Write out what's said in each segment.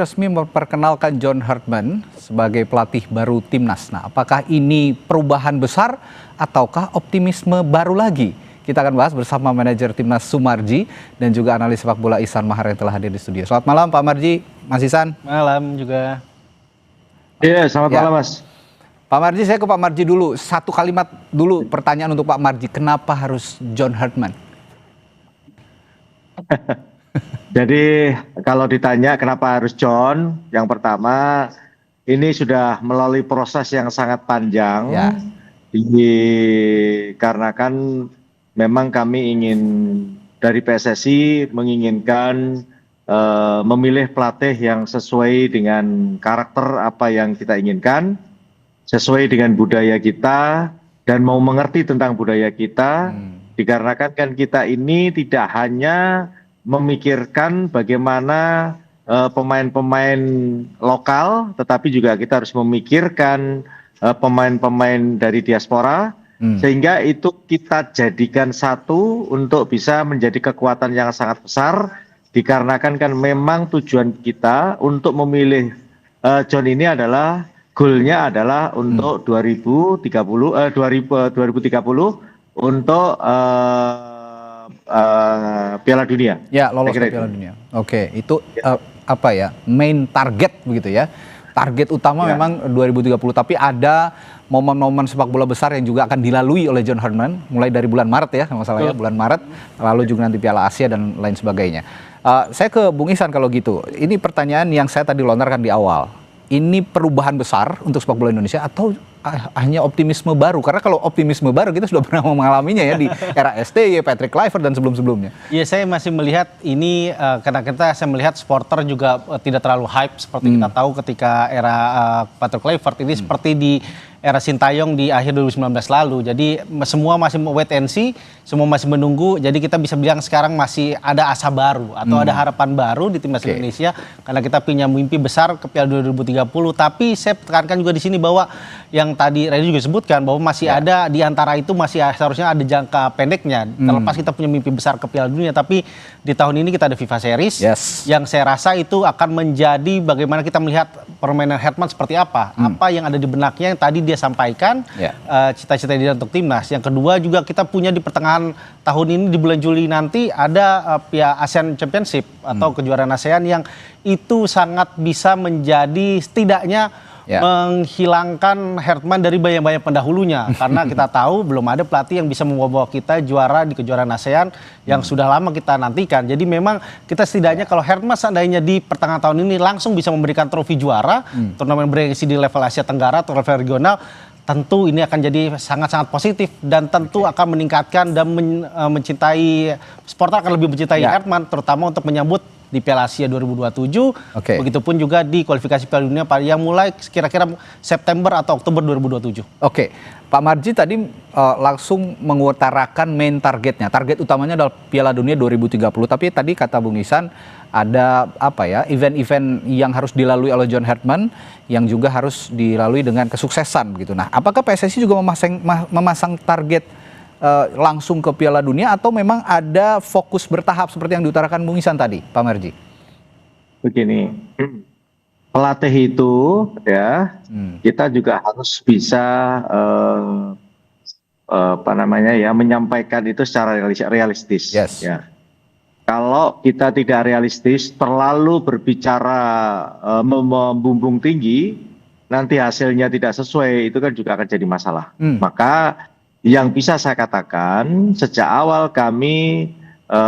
Resmi memperkenalkan John Hartman sebagai pelatih baru timnas. Nah, apakah ini perubahan besar ataukah optimisme baru lagi? Kita akan bahas bersama manajer timnas Sumarji dan juga analis sepak bola Ihsan Mahar yang telah hadir di studio. Selamat malam Pak Marji, Mas Ihsan. Malam juga. Iya, selamat malam Mas. Pak Marji, saya ke Pak Marji dulu. Satu kalimat dulu pertanyaan untuk Pak Marji. Kenapa harus John Hartman? Jadi kalau ditanya kenapa harus John, yang pertama ini sudah melalui proses yang sangat panjang. Ya. Dikarenakan memang kami ingin dari PSSI menginginkan memilih pelatih yang sesuai dengan karakter apa yang kita inginkan, sesuai dengan budaya kita dan mau mengerti tentang budaya kita. Dikarenakan kan kita ini tidak hanya memikirkan bagaimana pemain-pemain lokal, tetapi juga kita harus memikirkan pemain-pemain dari diaspora, sehingga itu kita jadikan satu untuk bisa menjadi kekuatan yang sangat besar. Dikarenakan kan memang tujuan kita untuk memilih John ini adalah goalnya adalah untuk 2030 untuk Piala Dunia. Ya, lolos ke Piala Dunia. Oke, itu apa ya? Main target begitu ya. Target utama memang 2030, tapi ada momen-momen sepak bola besar yang juga akan dilalui oleh John Hartman mulai dari bulan Maret ya, kalau masalah ya, bulan Maret, lalu juga nanti Piala Asia dan lain sebagainya. Saya ke Bung Ihsan kalau gitu. Ini pertanyaan yang saya tadi lontarkan di awal. Ini perubahan besar untuk sepak bola Indonesia atau hanya optimisme baru? Karena kalau optimisme baru kita sudah pernah mengalaminya ya di era STY, Patrick Kluivert dan sebelum-sebelumnya. Iya, saya masih melihat ini karena saya melihat supporter juga tidak terlalu hype seperti kita tahu ketika era Patrick Kluivert ini seperti di era Sintayong di akhir 2019 lalu. Jadi semua masih wait and see, semua masih menunggu. Jadi kita bisa bilang sekarang masih ada asa baru atau ada harapan baru di timnas Indonesia karena kita punya mimpi besar ke Piala 2030. Tapi saya tekankan juga di sini bahwa yang tadi Randy juga sebutkan bahwa masih ada di antara itu masih seharusnya ada jangka pendeknya. Terlepas kita punya mimpi besar ke Piala Dunia, tapi di tahun ini kita ada FIFA Series yang saya rasa itu akan menjadi bagaimana kita melihat permainan Hartman seperti apa. Apa yang ada di benaknya yang tadi dia sampaikan, cita-cita dia untuk timnas. Yang kedua juga kita punya di pertengahan tahun ini di bulan Juli nanti ada Piala ASEAN Championship atau kejuaraan ASEAN yang itu sangat bisa menjadi setidaknya menghilangkan Hartman dari bayang-bayang pendahulunya. Karena kita tahu belum ada pelatih yang bisa membawa kita juara di kejuaraan ASEAN yang sudah lama kita nantikan. Jadi memang kita setidaknya kalau Hartman seandainya di pertengahan tahun ini langsung bisa memberikan trofi juara, turnamen bergengsi di level Asia Tenggara atau level regional, tentu ini akan jadi sangat-sangat positif dan tentu akan meningkatkan dan mencintai supporter akan lebih mencintai Hartman, terutama untuk menyambut di Piala Asia 2027, begitupun juga di kualifikasi Piala Dunia yang mulai kira-kira September atau Oktober 2027. Oke, Pak Marji tadi langsung mengutarakan main targetnya. Target utamanya adalah Piala Dunia 2030, tapi tadi kata Bung Ihsan ada apa ya, event-event yang harus dilalui oleh John Hartman yang juga harus dilalui dengan kesuksesan gitu. Nah, apakah PSSI juga memasang target langsung ke Piala Dunia atau memang ada fokus bertahap seperti yang diutarakan Bung Ihsan tadi, Pak Marji? Begini, pelatih itu ya kita juga harus bisa menyampaikan itu secara realistis. Ya. Kalau kita tidak realistis, terlalu berbicara membumbung tinggi, nanti hasilnya tidak sesuai, itu kan juga akan jadi masalah. Maka yang bisa saya katakan, sejak awal kami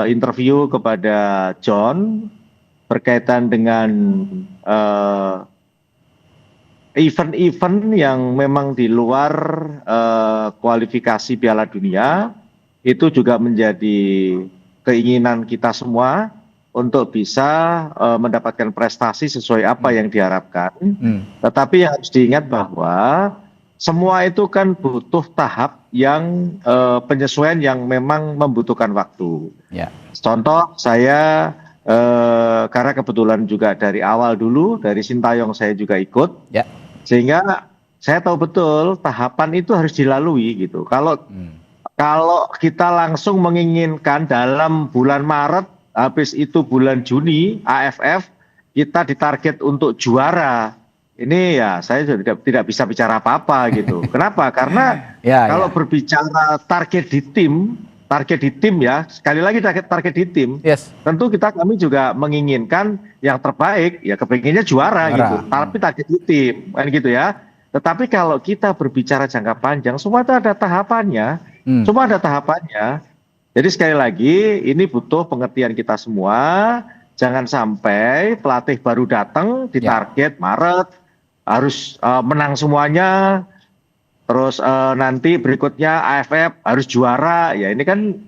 interview kepada John berkaitan dengan event-event yang memang di luar kualifikasi Piala Dunia, itu juga menjadi keinginan kita semua untuk bisa mendapatkan prestasi sesuai apa yang diharapkan. Tetapi yang harus diingat bahwa semua itu kan butuh tahap yang penyesuaian yang memang membutuhkan waktu. Contoh saya karena kebetulan juga dari awal dulu dari Sintayong saya juga ikut, sehingga saya tahu betul tahapan itu harus dilalui gitu. Kalau kita langsung menginginkan dalam bulan Maret, habis itu bulan Juni AFF, kita ditarget untuk juara, ini ya saya sudah tidak bisa bicara apa-apa gitu. Kenapa? Karena kalau berbicara target di tim ya, sekali lagi target di tim, tentu kami juga menginginkan yang terbaik, ya kepinginnya juara gitu, tapi target di tim, kan gitu ya. Tetapi kalau kita berbicara jangka panjang, semua itu ada tahapannya, semua ada tahapannya. Jadi sekali lagi, ini butuh pengertian kita semua, jangan sampai pelatih baru datang di target Maret, harus menang semuanya, terus nanti berikutnya AFF harus juara, ya ini kan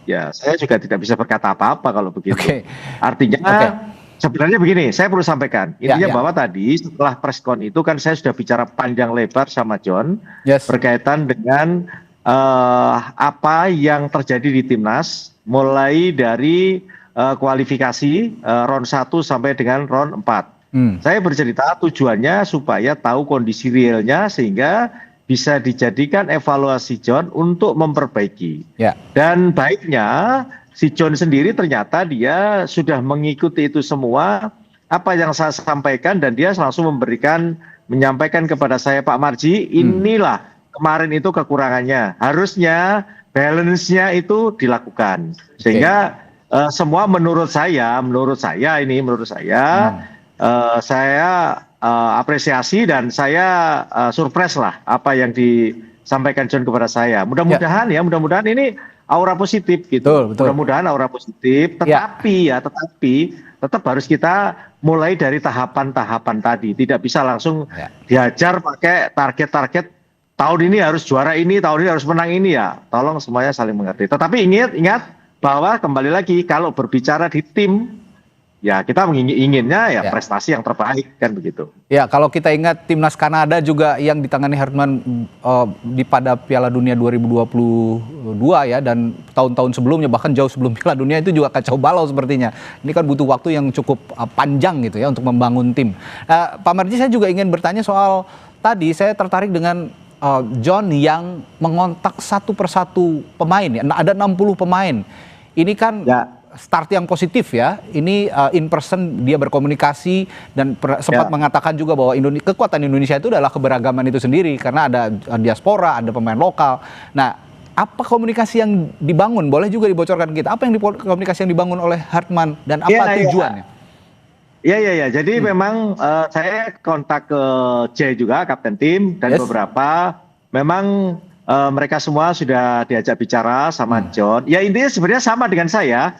ya saya juga tidak bisa berkata apa-apa kalau begitu. Artinya sebenarnya begini, saya perlu sampaikan, intinya bahwa tadi setelah preskon itu kan saya sudah bicara panjang lebar sama John berkaitan dengan apa yang terjadi di timnas, mulai dari kualifikasi round 1 sampai dengan round 4. Saya bercerita tujuannya supaya tahu kondisi realnya sehingga bisa dijadikan evaluasi John untuk memperbaiki. Dan baiknya si John sendiri ternyata dia sudah mengikuti itu semua, apa yang saya sampaikan, dan dia langsung menyampaikan kepada saya, Pak Marji, inilah kemarin itu kekurangannya, harusnya balance-nya itu dilakukan. Sehingga semua menurut saya saya apresiasi dan saya surprise lah apa yang disampaikan John kepada saya. Mudah-mudahan ini aura positif gitu. Mudah-mudahan aura positif, tetapi tetap harus kita mulai dari tahapan-tahapan tadi. Tidak bisa langsung dihajar pakai target-target tahun ini harus juara ini, tahun ini harus menang ini ya. Tolong semuanya saling mengerti. Tetapi ingat bahwa kembali lagi kalau berbicara di tim, ya kita inginnya prestasi yang terbaik kan begitu. Ya, kalau kita ingat timnas Kanada juga yang ditangani Hartman pada Piala Dunia 2022 ya, dan tahun-tahun sebelumnya bahkan jauh sebelum Piala Dunia itu juga kacau balau sepertinya. Ini kan butuh waktu yang cukup panjang gitu ya untuk membangun tim. Pak Marji, saya juga ingin bertanya soal tadi saya tertarik dengan John yang mengontak satu persatu pemain ya. Ada 60 pemain. Ini kan start yang positif ya. Ini in person dia berkomunikasi dan sempat mengatakan juga bahwa kekuatan Indonesia itu adalah keberagaman itu sendiri karena ada diaspora, ada pemain lokal. Nah, apa komunikasi yang dibangun? Boleh juga dibocorkan kita. Apa yang komunikasi yang dibangun oleh Hartman dan apa tujuannya? Ya. Jadi memang saya kontak ke Jay juga, kapten tim, dan beberapa memang mereka semua sudah diajak bicara sama John. Ya intinya sebenarnya sama dengan saya.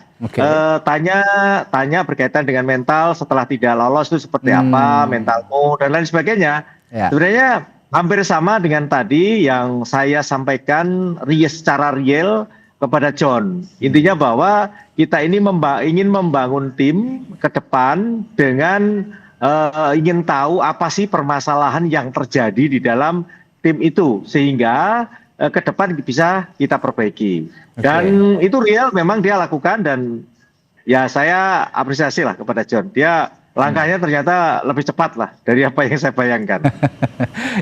Tanya berkaitan dengan mental setelah tidak lolos itu seperti apa, mentalmu dan lain sebagainya. Sebenarnya hampir sama dengan tadi yang saya sampaikan secara real kepada John. Intinya bahwa kita ini ingin membangun tim ke depan dengan ingin tahu apa sih permasalahan yang terjadi di dalam tim itu sehingga ke depan bisa kita perbaiki. Dan itu real memang dia lakukan dan ya saya apresiasi lah kepada John. Dia langkahnya ternyata lebih cepat lah dari apa yang saya bayangkan.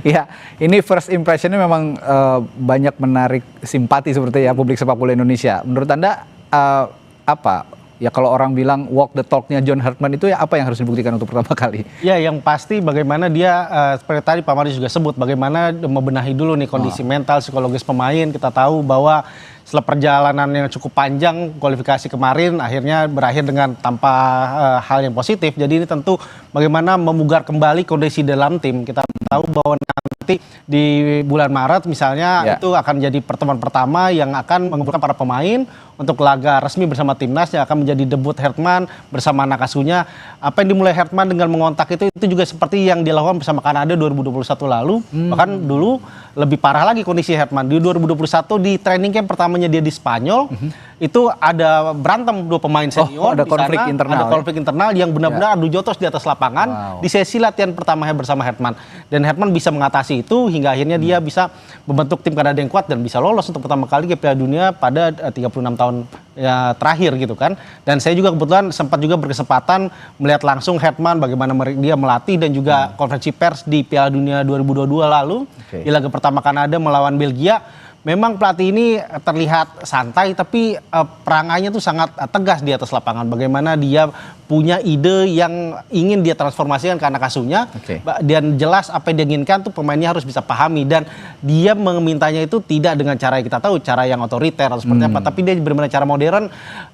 Ya, ini first impressionnya memang banyak menarik simpati seperti ya publik sepak bola Indonesia. Menurut Anda apa? Ya kalau orang bilang walk the talk-nya John Hartman itu ya apa yang harus dibuktikan untuk pertama kali? Ya yang pasti bagaimana dia seperti tadi Pak Marji juga sebut bagaimana membenahi dulu nih kondisi mental, psikologis pemain. Kita tahu bahwa setelah perjalanan yang cukup panjang kualifikasi kemarin akhirnya berakhir dengan tanpa hal yang positif. Jadi ini tentu bagaimana memugar kembali kondisi dalam tim. Kita tahu bahwa nanti di bulan Maret misalnya itu akan jadi pertemuan pertama yang akan mengumpulkan para pemain untuk laga resmi bersama timnas yang akan menjadi debut Hartman bersama anak asuhnya. Apa yang dimulai Hartman dengan mengontak itu juga seperti yang dilakukan bersama Kanada 2021 lalu. Bahkan dulu lebih parah lagi kondisi Hartman. Di 2021 di training camp pertamanya dia di Spanyol, itu ada berantem dua pemain senior. Ada konflik internal. Ada konflik internal yang benar-benar adu jotos di atas lapangan di sesi latihan pertamanya bersama Hartman. Dan Hartman bisa mengatasi itu hingga akhirnya dia bisa membentuk tim Kanada yang kuat dan bisa lolos untuk pertama kali ke Piala Dunia pada 36 tahun terakhir gitu kan. Dan saya juga kebetulan sempat juga berkesempatan melihat langsung Hartman bagaimana dia melatih dan juga konferensi pers di Piala Dunia 2022 lalu di laga pertama Kanada melawan Belgia. memang pelatih ini terlihat santai tapi perangannya tuh sangat tegas di atas lapangan. Bagaimana dia punya ide yang ingin dia transformasikan ke anak asuhnya, dan jelas apa yang dia inginkan tuh pemainnya harus bisa pahami, dan dia memintanya itu tidak dengan cara yang kita tahu, cara yang otoriter atau seperti apa, tapi dia benar-benar cara modern.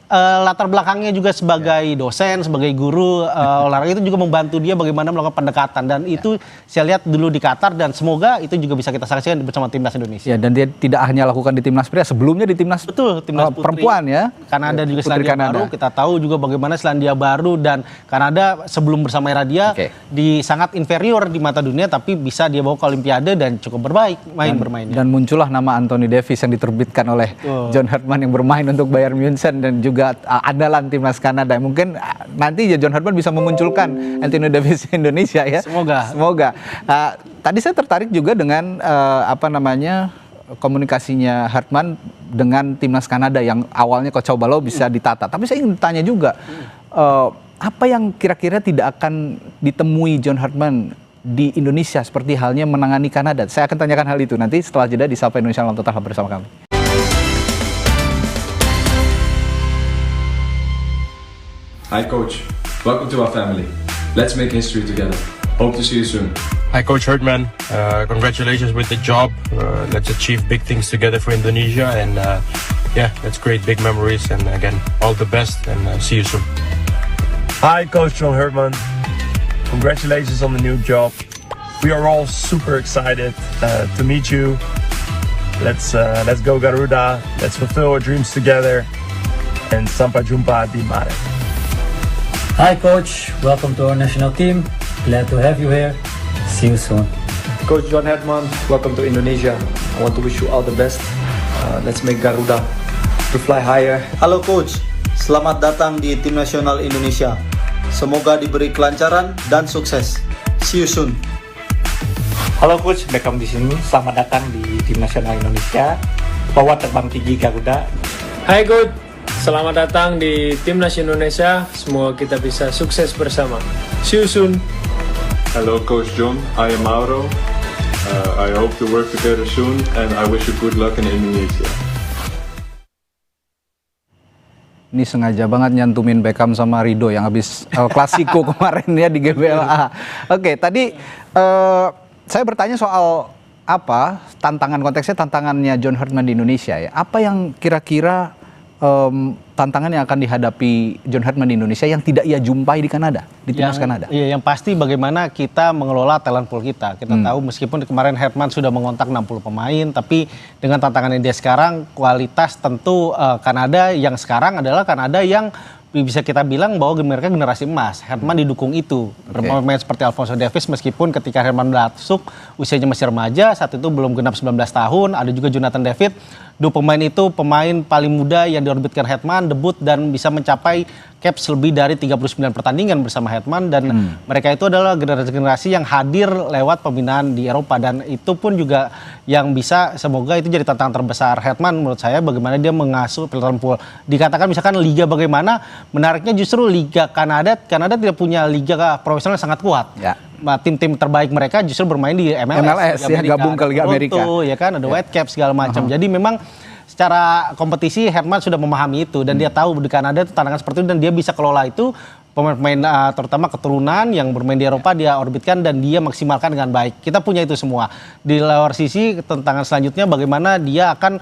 Latar belakangnya juga sebagai dosen, sebagai guru olahraga itu juga membantu dia bagaimana melakukan pendekatan, dan itu saya lihat dulu di Qatar, dan semoga itu juga bisa kita saksikan bersama timnas Indonesia. Ya, dan dia tidak hanya lakukan di timnas pria, sebelumnya di timnas timnas putri, perempuan ya. Kanada juga Putri Selandia Kanada. Baru, kita tahu juga bagaimana Selandia Baru dan Kanada sebelum bersama era dia di sangat inferior di mata dunia, tapi bisa dia bawa ke Olimpiade dan cukup bermainnya. Dan muncullah nama Anthony Davis yang diterbitkan oleh John Herdman yang bermain untuk Bayern Munchen dan juga andalan timnas Kanada. Mungkin nanti ya John Herdman bisa memunculkan Anthony Davis di Indonesia ya. Semoga. Tadi saya tertarik juga dengan komunikasinya Herdman dengan timnas Kanada yang awalnya Coach Balo bisa ditata. Tapi saya ingin tanya juga, apa yang kira-kira tidak akan ditemui John Herdman di Indonesia seperti halnya menangani Kanada? Saya akan tanyakan hal itu nanti setelah jeda di Sapa Indonesia Malam Total bersama kami. Hi Coach, welcome to our family. Let's make history together. Hope to see you soon. Hi Coach Herdman, congratulations with the job. Let's achieve big things together for Indonesia, and let's create big memories, and again, all the best, and see you soon. Hi Coach John Herdman, congratulations on the new job. We are all super excited to meet you. Let's go Garuda, let's fulfill our dreams together, and sampai jumpa di mare. Hi Coach, welcome to our national team. Glad to have you here. See you soon. Coach John Herdman, welcome to Indonesia. I want to wish you all the best. Let's make Garuda to fly higher. Halo Coach, selamat datang di Tim Nasional Indonesia. Semoga diberi kelancaran dan sukses. See you soon. Halo Coach, Beckham di sini. Selamat datang di Tim Nasional Indonesia. Bawa terbang tinggi Garuda. Hai Coach, selamat datang di Timnas Indonesia. Semoga kita bisa sukses bersama. See you soon. Hello Coach John, I am Mauro. I hope to work together soon and I wish you good luck in Indonesia. Ini sengaja banget nyantumin Beckham sama Rido yang habis El Clasico kemarin ya di GBLA. Oke, tadi saya bertanya soal konteksnya tantangannya John Herdman di Indonesia ya. Apa yang kira-kira tantangan yang akan dihadapi John Herdman di Indonesia yang tidak ia jumpai di Kanada, di timnas Kanada? Iya, yang pasti bagaimana kita mengelola talent pool kita. Kita tahu meskipun kemarin Herdman sudah mengontak 60 pemain, tapi dengan tantangan yang dia sekarang, kualitas tentu Kanada yang sekarang adalah Kanada yang bisa kita bilang bahwa mereka generasi emas. Herdman didukung itu. Pemain seperti Alphonso Davies meskipun ketika Herdman masuk usianya masih remaja, saat itu belum genap 19 tahun. Ada juga Jonathan David. Dua pemain itu pemain paling muda yang diorbitkan Herdman, debut dan bisa mencapai caps lebih dari 39 pertandingan bersama Herdman, dan mereka itu adalah generasi-generasi yang hadir lewat pembinaan di Eropa, dan itu pun juga yang bisa, semoga itu jadi tantangan terbesar Herdman menurut saya, bagaimana dia mengasuh talent pool. Dikatakan misalkan liga bagaimana, menariknya justru Liga Kanada tidak punya liga profesional yang sangat kuat. Ya. Tim-tim terbaik mereka justru bermain di MLS ya, gabung ke Liga Amerika. Ya kan, ada Whitecaps segala macam. Jadi memang secara kompetisi Herdman sudah memahami itu, dan dia tahu di Kanada itu tantangan seperti itu, dan dia bisa kelola itu. Pemain-pemain terutama keturunan yang bermain di Eropa dia orbitkan dan dia maksimalkan dengan baik. Kita punya itu semua. Di luar sisi tantangan selanjutnya bagaimana dia akan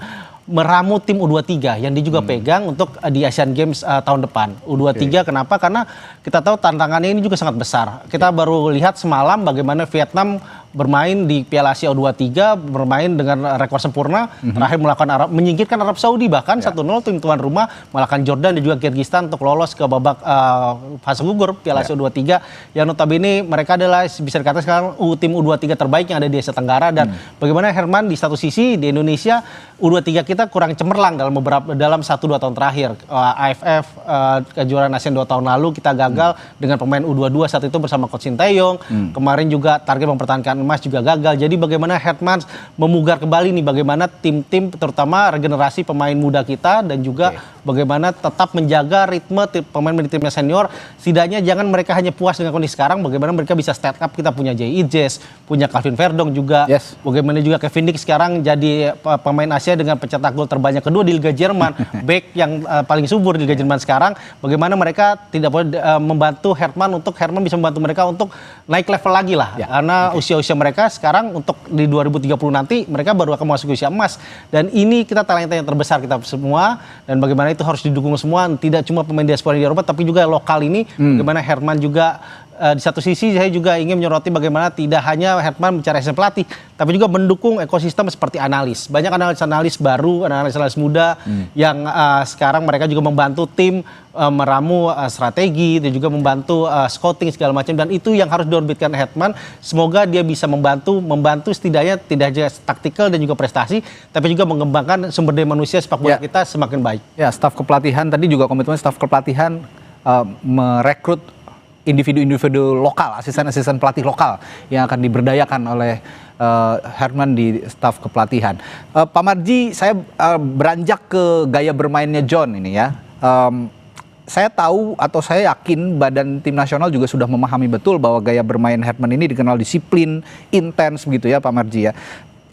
meramu tim U23 yang dia juga pegang untuk di Asian Games tahun depan. U23 kenapa? Karena kita tahu tantangannya ini juga sangat besar. Kita baru lihat semalam bagaimana Vietnam bermain di Piala Asia U23, bermain dengan rekor sempurna, terakhir menyingkirkan Arab Saudi bahkan 1-0 tim tuan rumah, mengalahkan Jordan dan juga Kyrgyzstan untuk lolos ke babak fase gugur Piala Asia U23, yang notabene mereka adalah bisa dikatakan sekarang tim U23 terbaik yang ada di Asia Tenggara. Dan bagaimana Herdman di satu sisi di Indonesia U23 kita kurang cemerlang dalam 1-2 tahun terakhir. AFF kejuaraan ASEAN 2 tahun lalu kita gagal dengan pemain U22 saat itu bersama Coach Sinteyong. Kemarin juga target mempertahankan emas emas juga gagal. Jadi bagaimana Herman memugar kembali nih bagaimana tim-tim terutama regenerasi pemain muda kita dan juga bagaimana tetap menjaga ritme pemain di timnya senior. Setidaknya jangan mereka hanya puas dengan kondisi sekarang, bagaimana mereka bisa step up. Kita punya Jay Ijes, punya Calvin Verdong juga. Bagaimana juga Kevin Dix sekarang jadi pemain Asia dengan pencetak gol terbanyak kedua di Liga Jerman. Back yang paling subur di Liga Jerman sekarang. Bagaimana mereka tidak boleh membantu Herman bisa membantu mereka untuk naik level lagi lah. Karena usia-usia mereka sekarang untuk di 2030 nanti mereka baru akan masuk usia emas. Dan ini kita talenta yang terbesar kita semua. Dan bagaimana itu harus didukung semua. Tidak cuma pemain diaspora di Eropa tapi juga lokal ini. Bagaimana Herman juga di satu sisi saya juga ingin menyoroti bagaimana tidak hanya Herman mencari asisten pelatih, tapi juga mendukung ekosistem seperti analis. Banyak analis-analis baru, analis-analis muda yang sekarang mereka juga membantu tim meramu strategi dan juga membantu scouting segala macam, dan itu yang harus diorbitkan Herman. Semoga dia bisa membantu setidaknya tidak hanya taktikal dan juga prestasi, tapi juga mengembangkan sumber daya manusia sepak bola kita semakin baik. Ya, staf kepelatihan tadi juga komitmen staf kepelatihan merekrut individu-individu lokal, asisten-asisten pelatih lokal yang akan diberdayakan oleh Herman di staf kepelatihan. Pak Marji, saya beranjak ke gaya bermainnya John ini ya. Saya tahu atau saya yakin badan tim nasional juga sudah memahami betul bahwa gaya bermain Herman ini dikenal disiplin, intens begitu ya Pak Marji ya.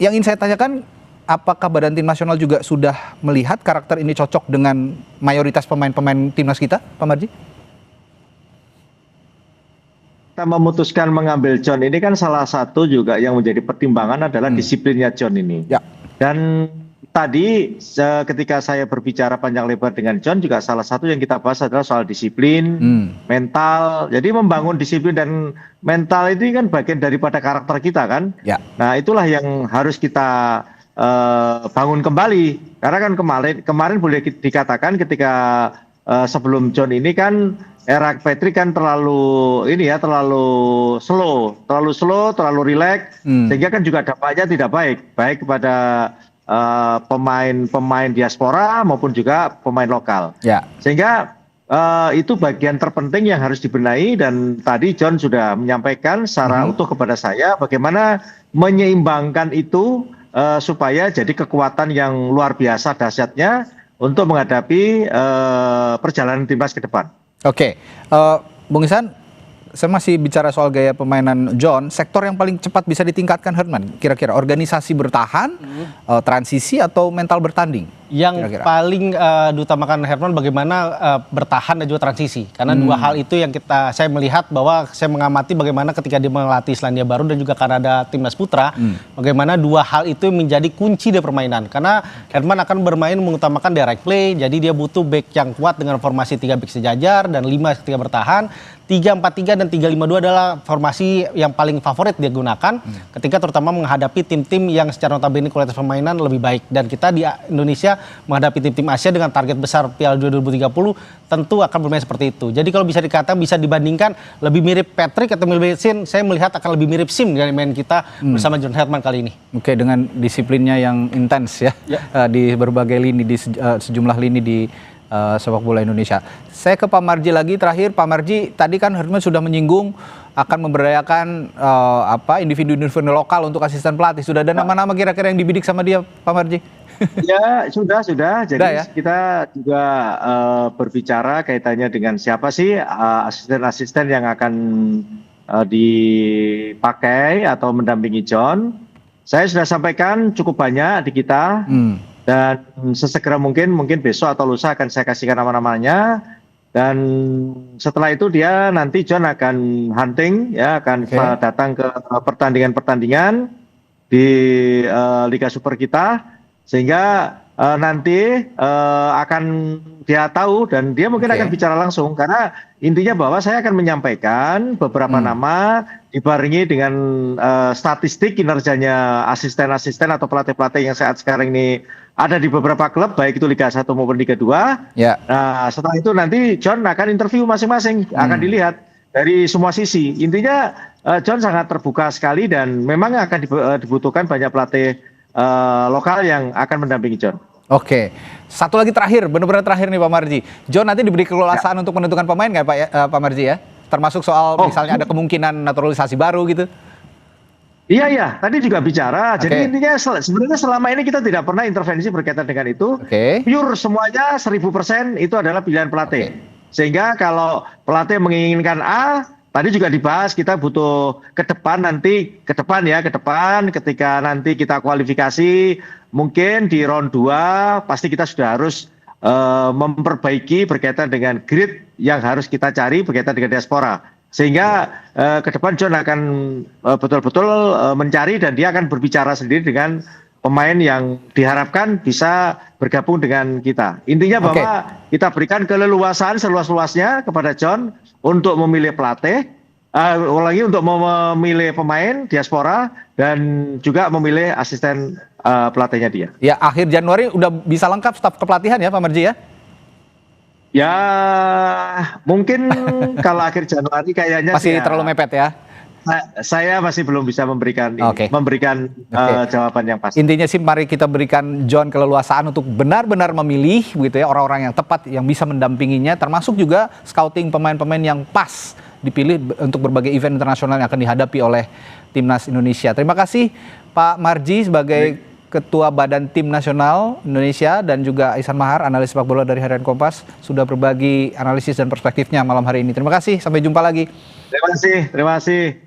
Yang ingin saya tanyakan, apakah badan tim nasional juga sudah melihat karakter ini cocok dengan mayoritas pemain-pemain timnas kita, Pak Marji? Kita memutuskan mengambil John ini kan salah satu juga yang menjadi pertimbangan adalah disiplinnya John ini. Dan tadi ketika saya berbicara panjang lebar dengan John juga salah satu yang kita bahas adalah soal disiplin, mental. Jadi membangun disiplin dan mental ini kan bagian daripada karakter kita kan. Nah itulah yang harus kita bangun kembali. Karena kan kemarin boleh dikatakan ketika sebelum John ini kan era Patrick kan terlalu slow, terlalu rileks, sehingga kan juga dampaknya tidak baik kepada pemain diaspora maupun juga pemain lokal. Sehingga itu bagian terpenting yang harus dibenahi, dan tadi John sudah menyampaikan secara utuh kepada saya bagaimana menyeimbangkan itu supaya jadi kekuatan yang luar biasa dahsyatnya untuk menghadapi perjalanan timnas ke depan. Oke, Bung Ihsan, saya masih bicara soal gaya permainan John. Sektor yang paling cepat bisa ditingkatkan Herman, kira-kira organisasi bertahan, transisi atau mental bertanding? Yang paling diutamakan Herman bagaimana bertahan dan juga transisi, karena dua hal itu yang saya melihat bahwa saya mengamati bagaimana ketika dia melatih Selandia Baru dan juga Kanada timnas putra, bagaimana dua hal itu menjadi kunci dari permainan, karena Herman akan bermain mengutamakan direct play, jadi dia butuh back yang kuat dengan formasi 3 back sejajar dan 5 ketika bertahan. 3-4-3 dan 3-5-2 adalah formasi yang paling favorit dia gunakan ketika terutama menghadapi tim-tim yang secara notabene kualitas permainan lebih baik. Dan kita di Indonesia menghadapi tim-tim Asia dengan target besar Piala Dunia 2030 tentu akan bermain seperti itu. Jadi kalau bisa dikatakan, bisa dibandingkan lebih mirip Patrick atau mirip Sim, saya melihat akan lebih mirip Sim dengan main kita bersama John Herman kali ini. Oke, dengan disiplinnya yang intens ya, di berbagai lini, di sejumlah lini di sepak bola Indonesia. Saya ke Pak Marji lagi terakhir. Pak Marji, tadi kan Herman sudah menyinggung akan memberdayakan individu-individu lokal untuk asisten pelatih. Sudah ada nama-nama kira-kira yang dibidik sama dia, Pak Marji? Ya, sudah. Jadi kita juga berbicara kaitannya dengan siapa sih asisten-asisten yang akan dipakai atau mendampingi John. Saya sudah sampaikan cukup banyak di kita. Dan sesegera mungkin besok atau lusa akan saya kasihkan nama-namanya. Dan setelah itu dia nanti John akan hunting, ya akan datang ke pertandingan-pertandingan di Liga Super kita, sehingga nanti akan dia tahu dan dia mungkin akan bicara langsung, karena intinya bahwa saya akan menyampaikan beberapa nama dibarengi dengan statistik kinerjanya asisten-asisten atau pelatih-pelatih yang saat sekarang ini ada di beberapa klub, baik itu Liga 1 maupun Liga 2. Nah, setelah itu nanti John akan interview masing-masing, akan dilihat dari semua sisi. Intinya John sangat terbuka sekali dan memang akan dibutuhkan banyak pelatih lokal yang akan mendampingi John. Oke, satu lagi terakhir, benar-benar terakhir nih Pak Marji. John nanti diberi keleluasaan untuk menentukan pemain nggak Pak Marji ya? Termasuk soal misalnya ada kemungkinan naturalisasi baru gitu? Iya, tadi juga bicara. Jadi intinya sebenarnya selama ini kita tidak pernah intervensi berkaitan dengan itu. Pure semuanya 1000% itu adalah pilihan pelatih. Sehingga kalau pelatih menginginkan A, tadi juga dibahas kita butuh ke depan ketika nanti kita kualifikasi mungkin di round 2 pasti kita sudah harus memperbaiki berkaitan dengan grid yang harus kita cari berkaitan dengan diaspora. Sehingga ke depan John akan betul-betul mencari dan dia akan berbicara sendiri dengan pemain yang diharapkan bisa bergabung dengan kita. Intinya bahwa kita berikan keleluasan seluas-luasnya kepada John untuk memilih pelatih, untuk memilih pemain diaspora dan juga memilih asisten pelatihnya dia. Ya, akhir Januari udah bisa lengkap staf kepelatihan ya Pak Marji ya? Ya, mungkin kalau akhir Januari kayaknya masih terlalu mepet ya. Saya masih belum bisa memberikan jawaban yang pasti. Intinya sih mari kita berikan John keleluasaan untuk benar-benar memilih begitu ya orang-orang yang tepat yang bisa mendampinginya, termasuk juga scouting pemain-pemain yang pas dipilih untuk berbagai event internasional yang akan dihadapi oleh Timnas Indonesia. Terima kasih Pak Marji sebagai Ketua Badan Tim Nasional Indonesia dan juga Ihsan Mahar, analis sepak bola dari Harian Kompas, sudah berbagi analisis dan perspektifnya malam hari ini. Terima kasih, sampai jumpa lagi. Terima kasih.